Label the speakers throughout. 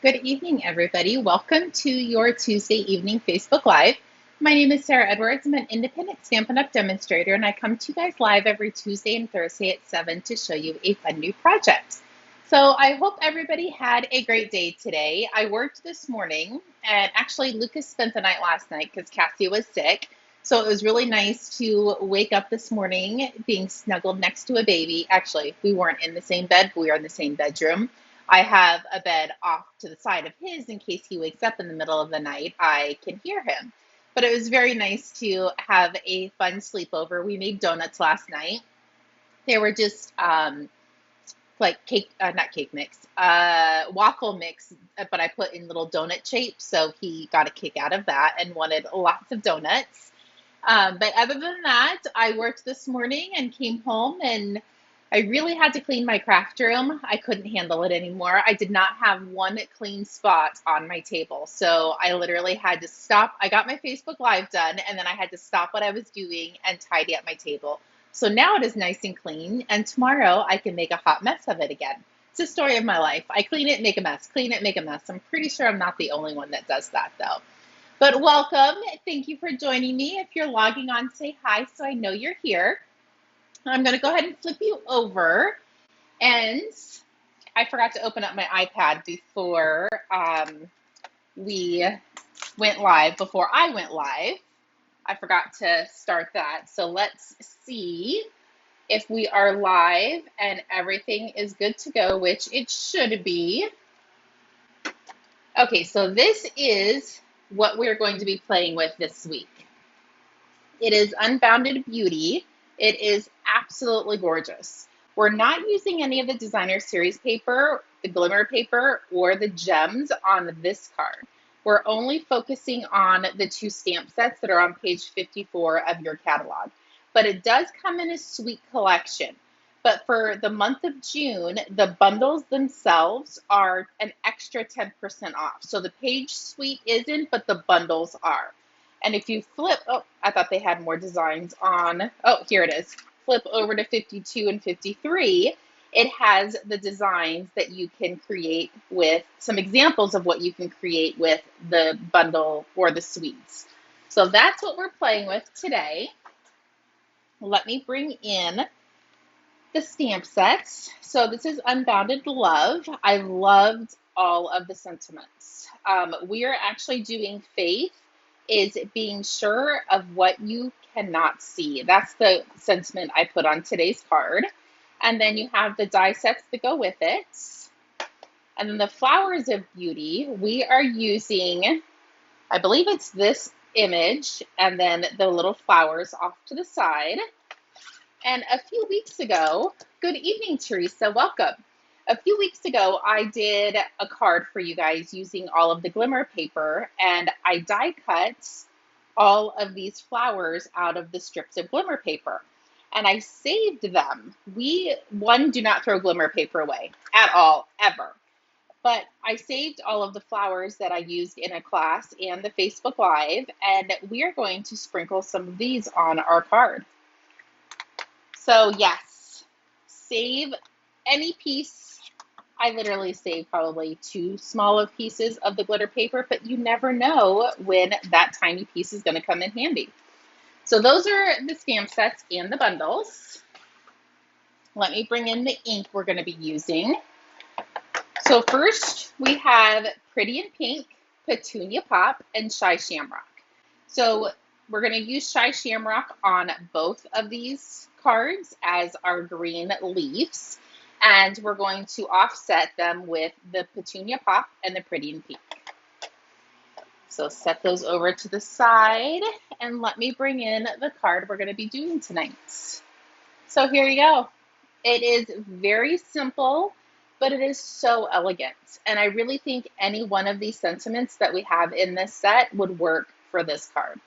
Speaker 1: Good evening, everybody. Welcome to your Tuesday evening Facebook Live. My name is Sarah Edwards. I'm an independent Stampin' Up! Demonstrator, and I come to you guys live every Tuesday and Thursday at 7 to show you a fun new project. So I hope everybody had a great day today. I worked this morning, and actually Lucas spent the night last night because Cassie was sick. So it was really nice to wake up this morning being snuggled next to a baby. Actually, we weren't in the same bed, but we were in the same bedroom. I have a bed off to the side of his in case he wakes up in the middle of the night. I can hear him. But it was very nice to have a fun sleepover. We made donuts last night. They were just like cake, not cake mix, waffle mix, but I put in little donut shapes. So he got a kick out of that and wanted lots of donuts. But other than that, I worked this morning and came home and I really had to clean my craft room. I couldn't handle it anymore. I did not have one clean spot on my table. So I literally had to stop. I got my Facebook Live done and then I had to stop what I was doing and tidy up my table. So now it is nice and clean. And tomorrow I can make a hot mess of it again. It's the story of my life. I clean it, make a mess, clean it, make a mess. I'm pretty sure I'm not the only one that does that though. But welcome. Thank you for joining me. If you're logging on, say hi so I know you're here. I'm going to go ahead and flip you over. And I forgot to open up my iPad before we went live, before I went live. I forgot to start that. So let's see if we are live and everything is good to go, which it should be. Okay, so this is what we're going to be playing with this week. It is Unbounded Beauty. It is absolutely gorgeous. We're not using any of the designer series paper, the glimmer paper, or the gems on this card. We're only focusing on the two stamp sets that are on page 54 of your catalog. But it does come in a sweet collection. But for the month of June, the bundles themselves are an extra 10% off. So the page suite isn't, but the bundles are. And if you flip, oh, I thought they had more designs on, oh, here it is. Flip over to 52 and 53. It has the designs that you can create with some examples of what you can create with the bundle or the suites. So that's what we're playing with today. Let me bring in the stamp sets. So this is Unbounded Love. I loved all of the sentiments. We are actually doing Faith is being sure of what you cannot see. That's the sentiment I put on today's card. And then you have the die sets that go with it. And then the Flowers of Beauty, we are using, I believe it's this image, and then the little flowers off to the side. And a few weeks ago, good evening, Teresa, welcome. A few weeks ago, I did a card for you guys using all of the glimmer paper, and I die cut all of these flowers out of the strips of glimmer paper, and I saved them. We, one, do not throw glimmer paper away at all, ever. But I saved all of the flowers that I used in a class and the Facebook Live, and we are going to sprinkle some of these on our card. So yes, save any piece. I literally saved probably too small of pieces of the glitter paper, but you never know when that tiny piece is going to come in handy. So those are the stamp sets and the bundles. Let me bring in the ink we're going to be using. So first we have Pretty in Pink, Petunia Pop, and Shy Shamrock. So we're going to use Shy Shamrock on both of these cards as our green leaves. And we're going to offset them with the Petunia Pop and the Pretty in Pink. So set those over to the side and let me bring in the card we're going to be doing tonight. So here you go. It is very simple, but it is so elegant. And I really think any one of these sentiments that we have in this set would work for this card.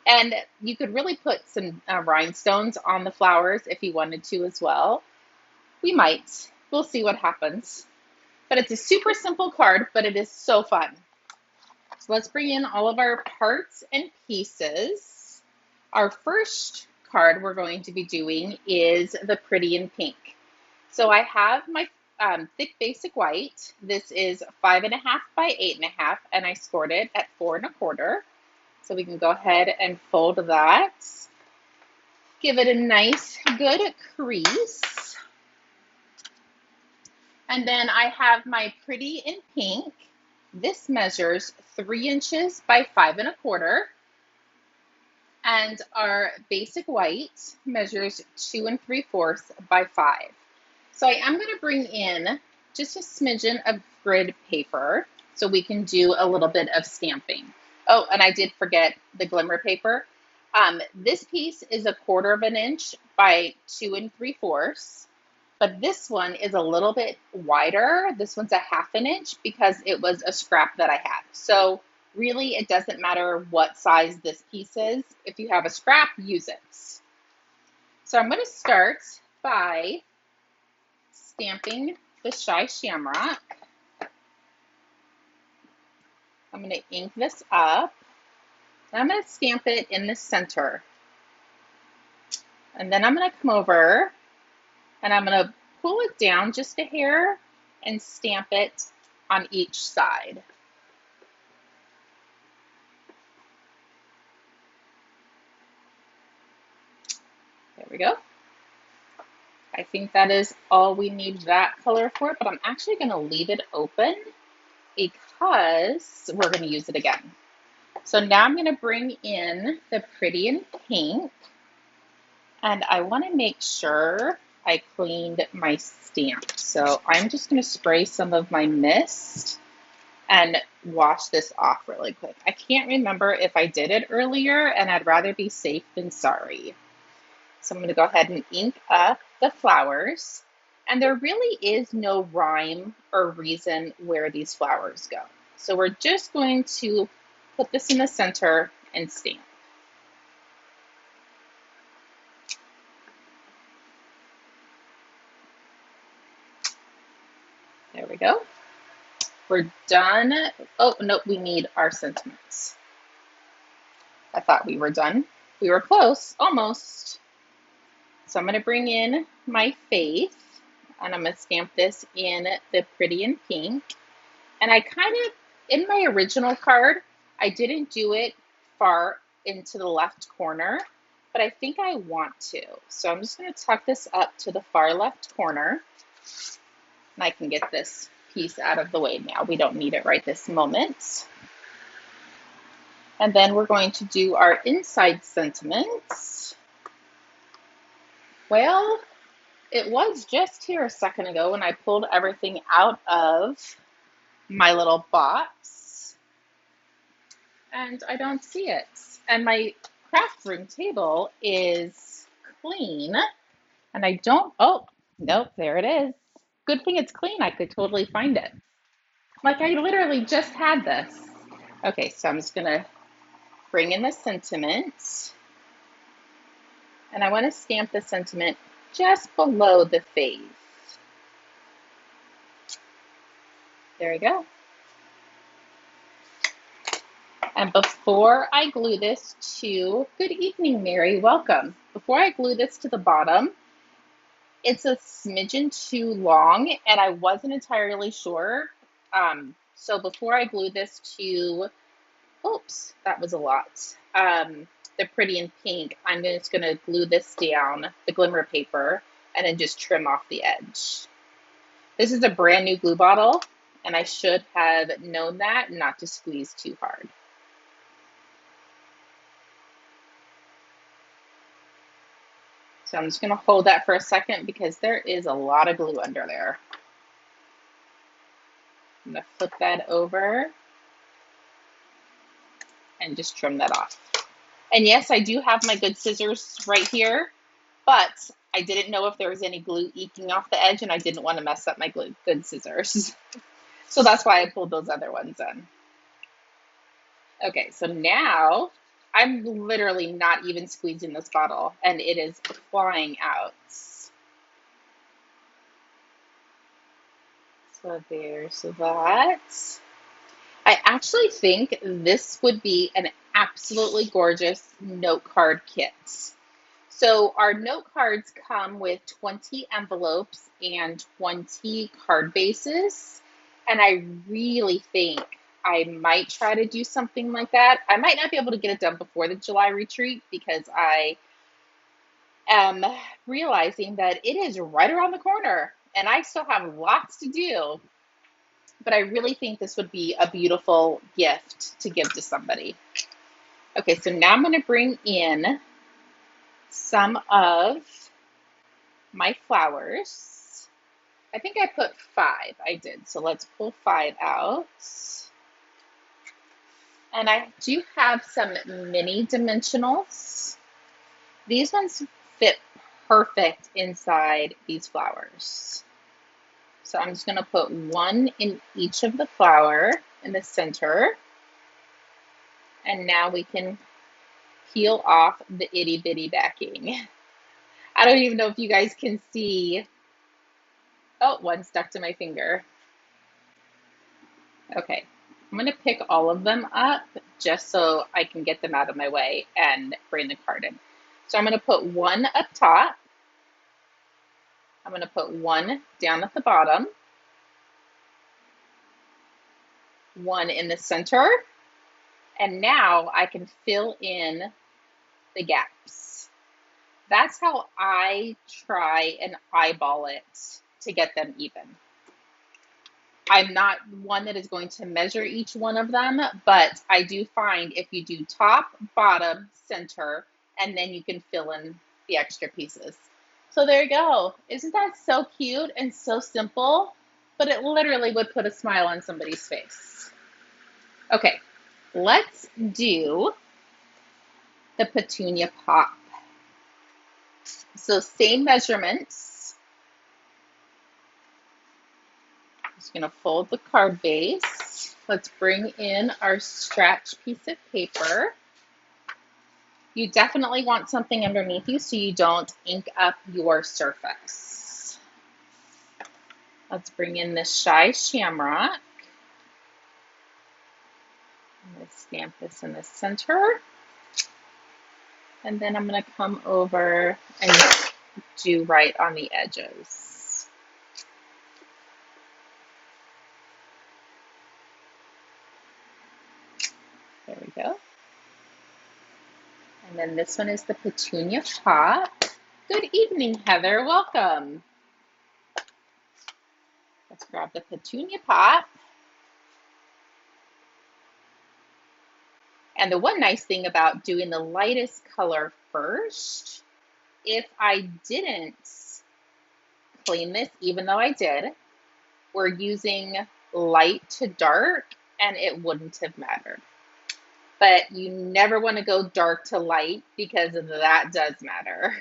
Speaker 1: And you could really put some rhinestones on the flowers if you wanted to as well. We might. We'll see what happens. But it's a super simple card, but it is so fun. So let's bring in all of our parts and pieces. Our first card we're going to be doing is the Pretty in Pink. So I have my thick basic white. This is 5.5 by 8.5, and I scored it at 4.25. So we can go ahead and fold that. Give it a nice, good crease. And then I have my pretty in pink. This measures 3 inches by 5.25. And our basic white measures 2 3/4 by 5. So I am going to bring in just a smidgen of grid paper so we can do a little bit of stamping. Oh, and I did forget the glimmer paper. This piece is 1/4 inch by 2 3/4, but this one is a little bit wider. This one's 1/2 inch because it was a scrap that I had. So really, it doesn't matter what size this piece is. If you have a scrap, use it. So I'm going to start by stamping the Shy Shamrock. I'm going to ink this up. And I'm going to stamp it in the center. And then I'm going to come over and I'm going to pull it down just a hair and stamp it on each side. There we go. I think that is all we need that color for, but I'm actually going to leave it open because we're going to use it again. So now I'm going to bring in the pretty in pink, and I want to make sure I cleaned my stamp. So I'm just going to spray some of my mist and wash this off really quick. I can't remember if I did it earlier, and I'd rather be safe than sorry. So I'm going to go ahead and ink up the flowers. And there really is no rhyme or reason where these flowers go. So we're just going to put this in the center and stamp. There we go. We're done. Oh, no, we need our sentiments. I thought we were done. We were close, almost. So I'm going to bring in my faith, and I'm going to stamp this in the pretty in pink. And I kind of, in my original card, I didn't do it far into the left corner, but I think I want to. So I'm just going to tuck this up to the far left corner. And I can get this piece out of the way now. We don't need it right this moment. And then we're going to do our inside sentiments. Well, it was just here a second ago when I pulled everything out of my little box, and I don't see it. And my craft room table is clean, and I don't, oh, nope, there it is. Good thing it's clean, I could totally find it. Like I literally just had this. Okay, so I'm just gonna bring in the sentiment, and I want to stamp the sentiment just below the face. There we go. And before I glue this to, good evening, Mary, welcome. Before I glue this to the bottom, it's a smidgen too long, and I wasn't entirely sure. So before I glue this to, oops, that was a lot. The pretty in pink, I'm just going to glue this down, the glimmer paper, and then just trim off the edge. This is a brand new glue bottle, and I should have known that not to squeeze too hard. So I'm just going to hold that for a second because there is a lot of glue under there. I'm going to flip that over and just trim that off. And yes, I do have my good scissors right here, but I didn't know if there was any glue eking off the edge, and I didn't want to mess up my good scissors. So that's why I pulled those other ones in. Okay, so now I'm literally not even squeezing this bottle, and it is flying out. So there's that. I actually think this would be an absolutely gorgeous note card kit. So our note cards come with 20 envelopes and 20 card bases. And I really think I might try to do something like that. I might not be able to get it done before the July retreat because I am realizing that it is right around the corner and I still have lots to do. But I really think this would be a beautiful gift to give to somebody. Okay, so now I'm going to bring in some of my flowers. I think I put 5. I did. So let's pull 5 out. And I do have some mini dimensionals. These ones fit perfect inside these flowers. So I'm just going to put 1 in each of the flower in the center. And now we can peel off the itty bitty backing. I don't even know if you guys can see. Oh, one stuck to my finger. Okay, I'm going to pick all of them up just so I can get them out of my way and bring the card in. So I'm going to put 1 up top. I'm going to put 1 down at the bottom. 1 in the center. And now I can fill in the gaps. That's how I try and eyeball it to get them even. I'm not one that is going to measure each one of them, but I do find if you do top, bottom, center, and then you can fill in the extra pieces. So there you go. Isn't that so cute and so simple? But it literally would put a smile on somebody's face. Okay, let's do the petunia pop. So same measurements. I'm just going to fold the card base. Let's bring in our scratch piece of paper. You definitely want something underneath you so you don't ink up your surface. Let's bring in the Shy Shamrock. I'm going to stamp this in the center. And then I'm going to come over and do right on the edges. There we go. And then this one is the petunia pop. Good evening, Heather. Welcome. Let's grab the petunia pop. And the one nice thing about doing the lightest color first, if I didn't clean this, even though I did, we're using light to dark and it wouldn't have mattered. But you never want to go dark to light because that does matter.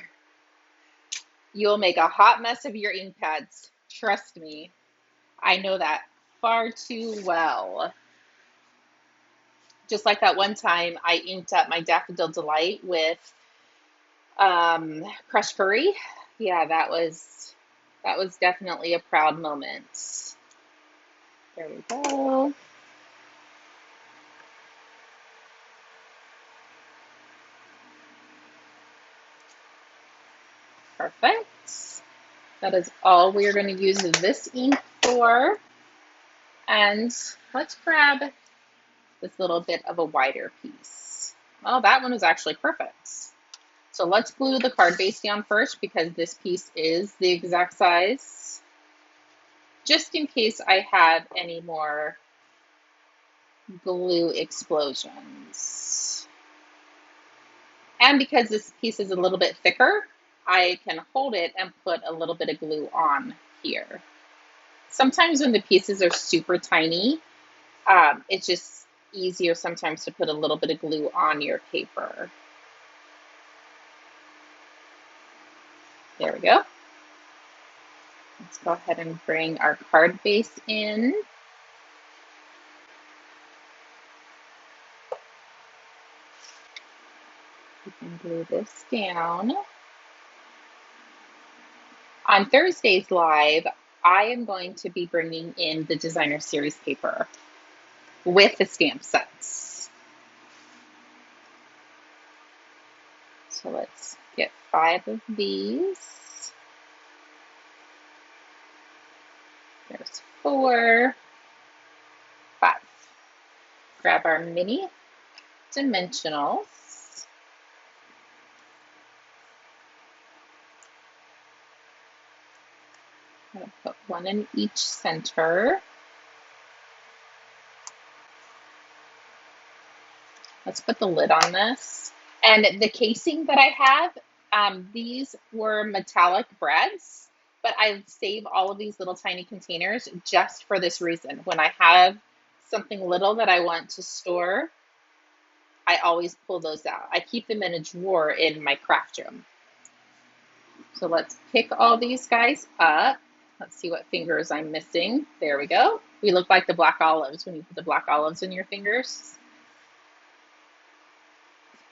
Speaker 1: You'll make a hot mess of your ink pads. Trust me. I know that far too well. Just like that one time I inked up my Daffodil Delight with crushed curry. Yeah, that was definitely a proud moment. There we go. Perfect. That is all we're going to use this ink for. And let's grab this little bit of a wider piece. Oh, that one was actually perfect. So let's glue the card base down first because this piece is the exact size. Just in case I have any more glue explosions. And because this piece is a little bit thicker, I can hold it and put a little bit of glue on here. Sometimes when the pieces are super tiny, it's just easier sometimes to put a little bit of glue on your paper. There we go. Let's go ahead and bring our card base in. We can glue this down. On Thursday's live, I am going to be bringing in the designer series paper with the stamp sets. So let's Get 5 of these. There's 4, 5. Grab our mini dimensionals. I'm going to put 1 in each center. Let's put the lid on this. And the casing that I have, these were metallic brads, but I save all of these little tiny containers just for this reason. When I have something little that I want to store, I always pull those out. I keep them in a drawer in my craft room. So let's pick all these guys up. Let's see what fingers I'm missing. There we go. We look like the black olives when you put the black olives in your fingers.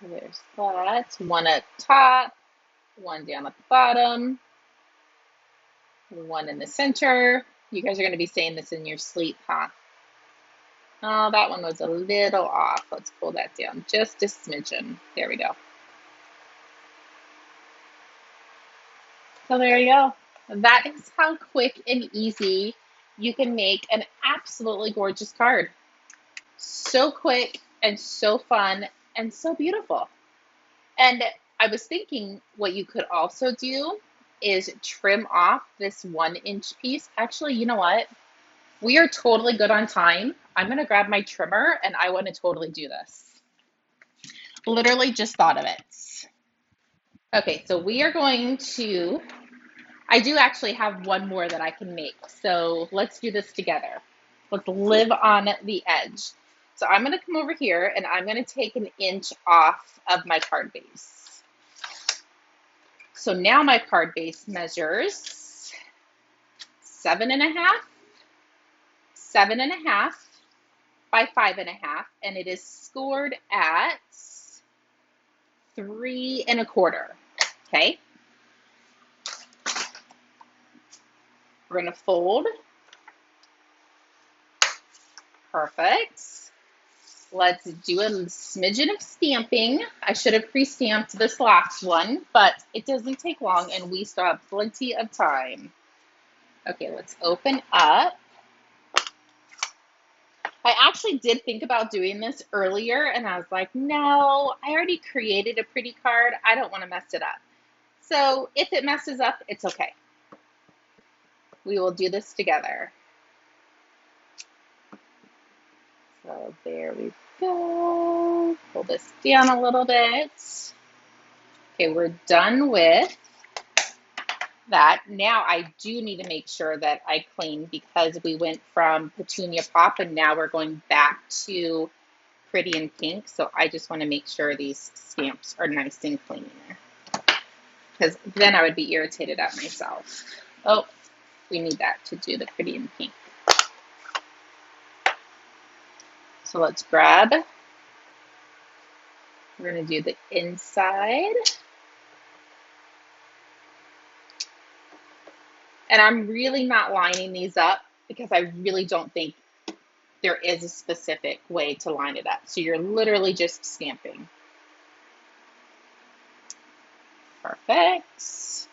Speaker 1: So there's that. 1 at the top, 1 down at the bottom, 1 in the center. You guys are going to be saying this in your sleep, huh? Oh, that one was a little off. Let's pull that down just a smidgen. There we go. So there you go. That is how quick and easy you can make an absolutely gorgeous card. So quick and so fun and so beautiful. And I was thinking what you could also do is trim off this 1-inch piece. Actually, you know what? We are totally good on time. I'm going to grab my trimmer and I want to totally do this. Literally just thought of it. Okay, so we are going to, I do actually have one more that I can make. So let's do this together. Let's live on the edge. So I'm going to come over here and I'm going to take 1 inch off of my card base. So now my card base measures 7.5, 7.5 by 5.5, and it is scored at 3.25. Okay. We're going to fold. Perfect. Let's do a smidgen of stamping. I should have pre-stamped this last one, but it doesn't take long and we still have plenty of time. Okay, let's open up. I actually did think about doing this earlier and I was like, no, I already created a pretty card. I don't want to mess it up. So if it messes up, it's okay. We will do this together. So there we go. Pull this down a little bit. Okay, we're done with that. Now I do need to make sure that I clean because we went from Petunia Pop and now we're going back to Pretty in Pink. So I just want to make sure these stamps are nice and clean because then I would be irritated at myself. Oh, we need that to do the Pretty in Pink. So let's grab, we're going to do the inside. And I'm really not lining these up because I really don't think there is a specific way to line it up. So you're literally just stamping. Perfect.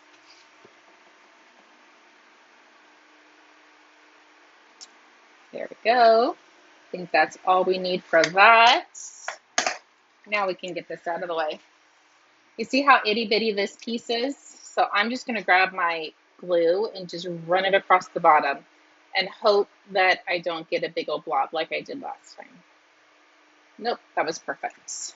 Speaker 1: There we go. I think that's all we need for that. Now we can get this out of the way. You see how itty bitty this piece is? So I'm just going to grab my glue and just run it across the bottom and hope that I don't get a big old blob like I did last time. Nope, that was perfect.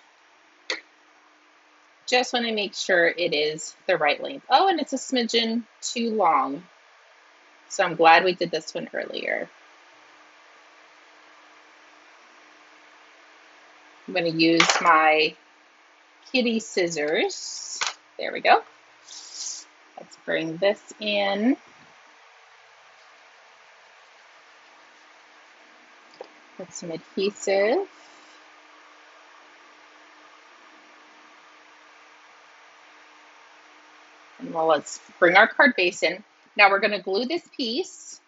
Speaker 1: Just want to make sure it is the right length. Oh, and it's a smidgen too long. So I'm glad we did this one earlier. I'm going to use my kitty scissors. There we go. Let's bring this in. Put some adhesive. And well, let's bring our card base in. Now we're going to glue this piece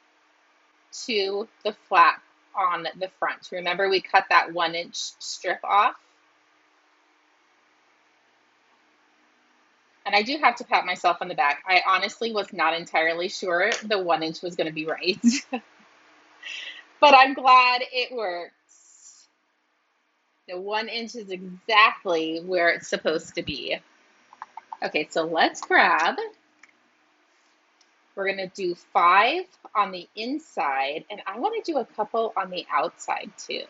Speaker 1: to the flap on the front. Remember we cut that 1-inch strip off? And I do have to pat myself on the back. I honestly was not entirely sure the 1 inch was going to be right, but I'm glad it works. The 1 inch is exactly where it's supposed to be. Okay, so let's grab, we're going to do 5 on the inside, and I want to do a couple on the outside too.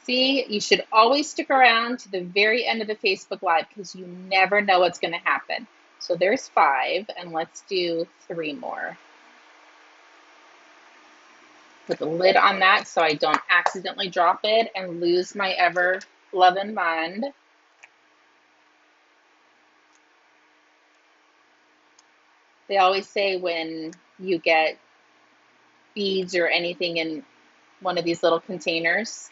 Speaker 1: See, you should always stick around to the very end of the Facebook Live because you never know what's going to happen. So there's 5, and let's do 3 more. Put the lid on that so I don't accidentally drop it and lose my ever loving mind. They always say when you get beads or anything in one of these little containers,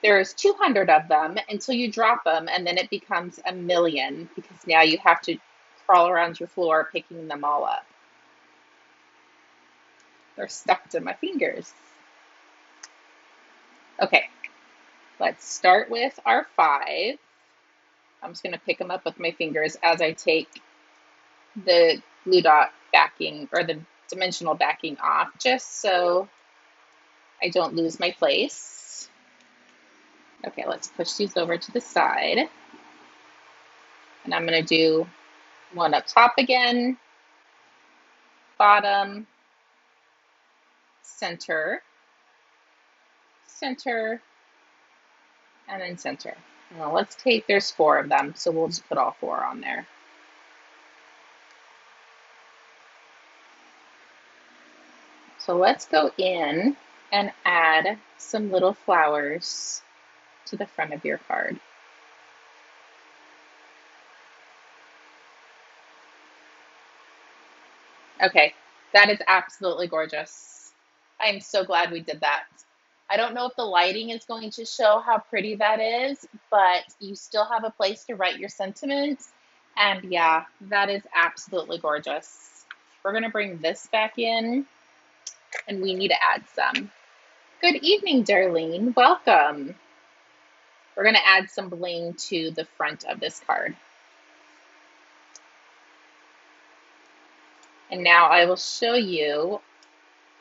Speaker 1: there's 200 of them until you drop them, and then it becomes 1,000,000 because now you have to crawl around your floor picking them all up. They're stuck to my fingers. Okay, let's start with our 5. I'm just going to pick them up with my fingers as I take the glue dot backing or the dimensional backing off, just so I don't lose my place. Okay, let's push these over to the side. And I'm going to do one up top again, bottom, center, center, and then center. Now let's take, there's 4 of them, so we'll just put all 4 on there. So let's go in and add some little flowers to the front of your card. Okay, that is absolutely gorgeous. I'm so glad we did that. I don't know if the lighting is going to show how pretty that is, but you still have a place to write your sentiments. And yeah, that is absolutely gorgeous. We're going to bring this back in, and we need to add some. Good evening, Darlene. Welcome. We're going to add some bling to the front of this card. And now I will show you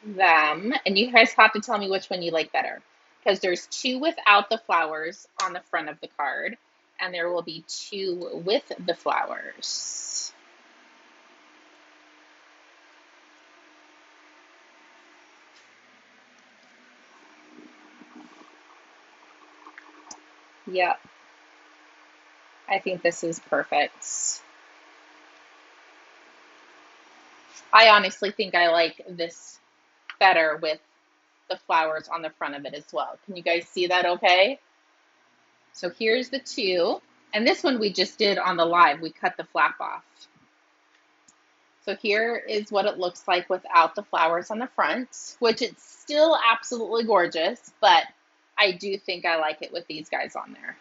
Speaker 1: them, and you guys have to tell me which one you like better, because there's 2 without the flowers on the front of the card, and there will be 2 with the flowers. Yep. I think this is perfect. I honestly think I like this better with the flowers on the front of it as well. Can you guys see that okay? So here's the 2. And this one we just did on the live. We cut the flap off. So here is what it looks like without the flowers on the front, which it's still absolutely gorgeous, but I do think I like it with these guys on there.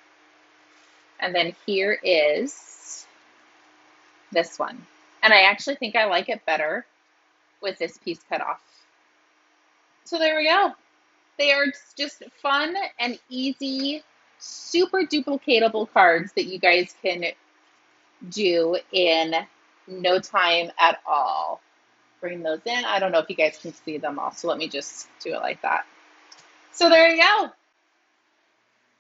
Speaker 1: And then here is this one. And I actually think I like it better with this piece cut off. So there we go. They are just fun and easy, super duplicatable cards that you guys can do in no time at all. Bring those in. I don't know if you guys can see them all, so let me just do it like that. So there you go.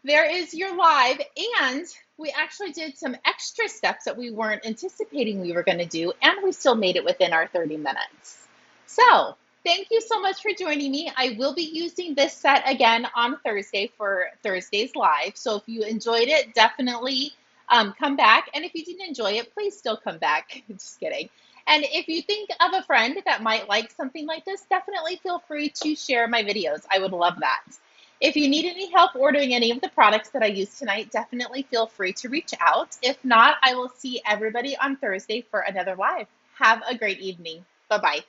Speaker 1: There is your live, and we actually did some extra steps that we weren't anticipating we were going to do, and we still made it within our 30 minutes. So thank you so much for joining me. I will be using this set again on Thursday for Thursday's live. So if you enjoyed it, definitely come back. And if you didn't enjoy it, please still come back. Just kidding. And if you think of a friend that might like something like this, definitely feel free to share my videos. I would love that. If you need any help ordering any of the products that I used tonight, definitely feel free to reach out. If not, I will see everybody on Thursday for another live. Have a great evening. Bye-bye.